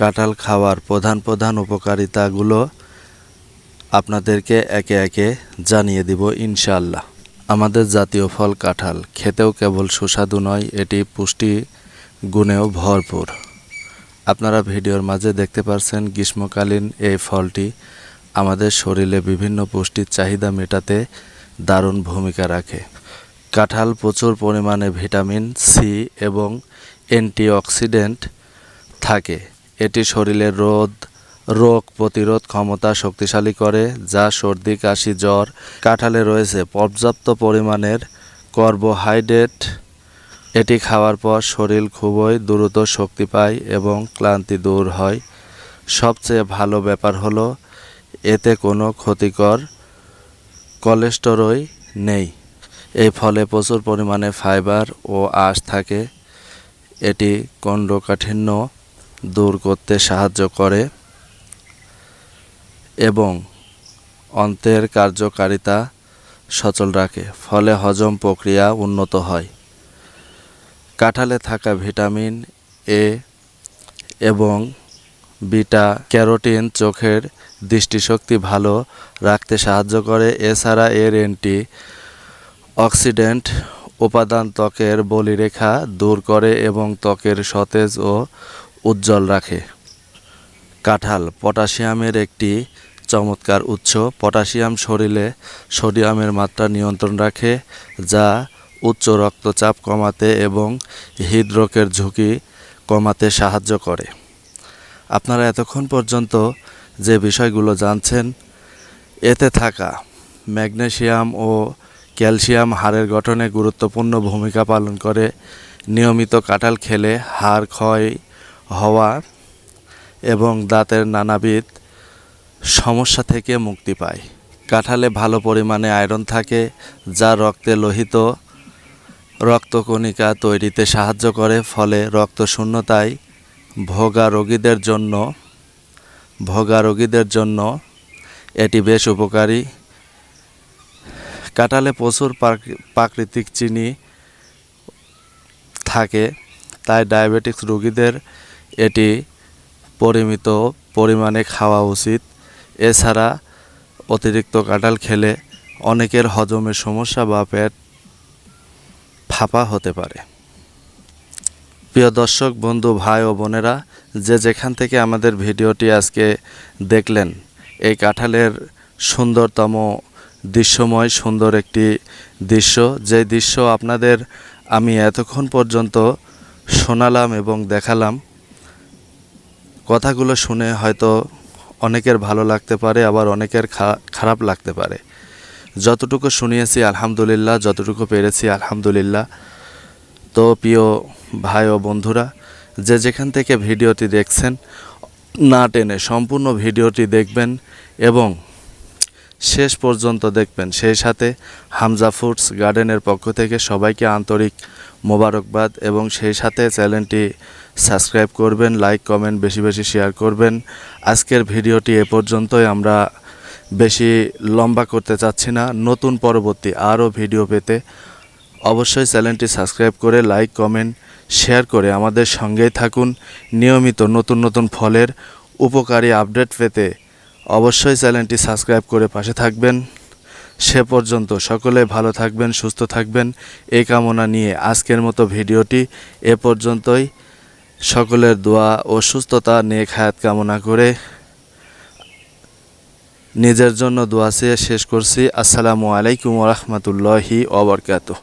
কাঁঠাল খাওয়ার প্রধান প্রধান উপকারিতাগুলো আপনাদেরকে একে একে জানিয়ে দিব ইনশাআল্লাহ। আমাদের জাতীয় ফল কাঁঠাল খেতেও কেবল সুস্বাদু নয়, এটি পুষ্টি গুণেও ভরপুর। আপনারা ভিডিওর মাঝে দেখতে পাচ্ছেন গ্রীষ্মকালীন এই ফলটি আমাদের শরীরে বিভিন্ন পুষ্টির চাহিদা মেটাতে দারুণ ভূমিকা রাখে। কাঁঠাল প্রচুর পরিমাণে ভিটামিন সি এবং অ্যান্টিঅক্সিডেন্ট থাকে। এটি শরীরের রোগ প্রতিরোধ ক্ষমতা শক্তিশালী করে, যা সর্দি কাশি জ্বর। কাঁঠালে রয়েছে পর্যাপ্ত পরিমাণের কার্বোহাইড্রেট। এটি খাওয়ার পর শরীর খুবই দ্রুত শক্তি পায় এবং ক্লান্তি দূর হয়। সবচেয়ে ভালো ব্যাপার হলো এতে কোনো ক্ষতিকর কোলেস্টেরল নেই। এই ফলে প্রচুর পরিমাণে ফাইবার ও আঁশ থাকে। এটি কোষ্ঠকাঠিন্য দূর করতে সাহায্য করে এবং অন্ত্রের কার্যকারিতা সচল রাখে, ফলে হজম প্রক্রিয়া উন্নত হয়। কাঁঠালে থাকা ভিটামিন এ এবং বিটা ক্যারোটিন চোখের দৃষ্টিশক্তি ভালো রাখতে সাহায্য করে। এছাড়া এর অ্যান্টি অক্সিডেন্ট উপাদান ত্বকের বলিরেখা দূর করে এবং ত্বকের সতেজ ও উজ্জ্বল রাখে। কাঁঠাল পটাশিয়ামের একটি চমৎকার উৎস। পটাশিয়াম শরীরে সোডিয়ামের মাত্রা নিয়ন্ত্রণ রাখে, যা উচ্চ রক্তচাপ কমাতে এবং হৃদরোগের ঝুঁকি কমাতে সাহায্য করে। আপনারা এতক্ষণ পর্যন্ত যে বিষয়গুলো জানছেন, এতে থাকা ম্যাগনেসিয়াম ও ক্যালসিয়াম হাড়ের গঠনে গুরুত্বপূর্ণ ভূমিকা পালন করে। নিয়মিত কাঁঠাল খেলে হাড় ক্ষয় হওয়া এবং দাঁতের নানাবিধ সমস্যা থেকে মুক্তি পায়। কাঁঠালে ভালো পরিমাণে আয়রন থাকে, যা রক্তে লোহিত রক্তকণিকা তৈরিতে সাহায্য করে, ফলে রক্তশূন্যতায় ভোগা রোগীদের জন্য এটি বেশ উপকারী। কাঁঠালে প্রচুর প্রাকৃতিক চিনি থাকে, তাই ডায়াবেটিস রোগীদের এটি পরিমিত পরিমাণে খাওয়া উচিত। এছাড়া অতিরিক্ত কাঁঠাল খেলে অনেকের হজমের সমস্যা বা পেট ফাঁপা হতে পারে। প্রিয় দর্শক বন্ধু, ভাই ও বোনেরা, যে যেখান থেকে আমাদের ভিডিওটি আজকে দেখলেন, এই কাঁঠালের সুন্দরতম দৃশ্যময় সুন্দর একটি দৃশ্য, যে দৃশ্য আপনাদের আমি এতক্ষণ পর্যন্ত শোনালাম এবং দেখালাম। কথাগুলো শুনে হয়তো অনেকের ভালো লাগতে পারে, আবার অনেকের খারাপ লাগতে পারে। যতটুকু শুনিয়েছি আলহামদুলিল্লাহ, যতটুকু পেরেছি আলহামদুলিল্লাহ। তো প্রিয় ভাই ও বন্ধুরা, যে যেখান থেকে ভিডিওটি দেখছেন, না টেনে সম্পূর্ণ ভিডিওটি দেখবেন এবং শেষ পর্যন্ত দেখবেন। সেই সাথে হামজা ফুডস গার্ডেনের পক্ষ থেকে সবাইকে আন্তরিক মোবারকবাদ এবং সেই সাথে চ্যানেলটি সাবস্ক্রাইব করবেন, লাইক কমেন্ট বেশি বেশি শেয়ার করবেন। আজকের ভিডিওটি এ পর্যন্তই। আমরা বেশি লম্বা করতে চাচ্ছি না। নতুন পরবর্তী আরও ভিডিও পেতে অবশ্যই চ্যানেলটি সাবস্ক্রাইব করে লাইক কমেন্ট শেয়ার করে আমাদের সঙ্গেই থাকুন। নিয়মিত নতুন নতুন ফলের উপকারী আপডেট পেতে অবশ্যই চ্যানেলটি সাবস্ক্রাইব করে পাশে থাকবেন। সে পর্যন্ত সকলে ভালো থাকবেন, সুস্থ থাকবেন, এই কামনা নিয়ে আজকের মতো ভিডিওটি এ পর্যন্তই। সকলের দোয়া ও সুস্থতা নেক হায়াত কামনা করে নিজের জন্য দোয়া চেয়ে শেষ করছি। আসসালামু আলাইকুম ওয়া রাহমাতুল্লাহি ওয়া বারাকাতুহু।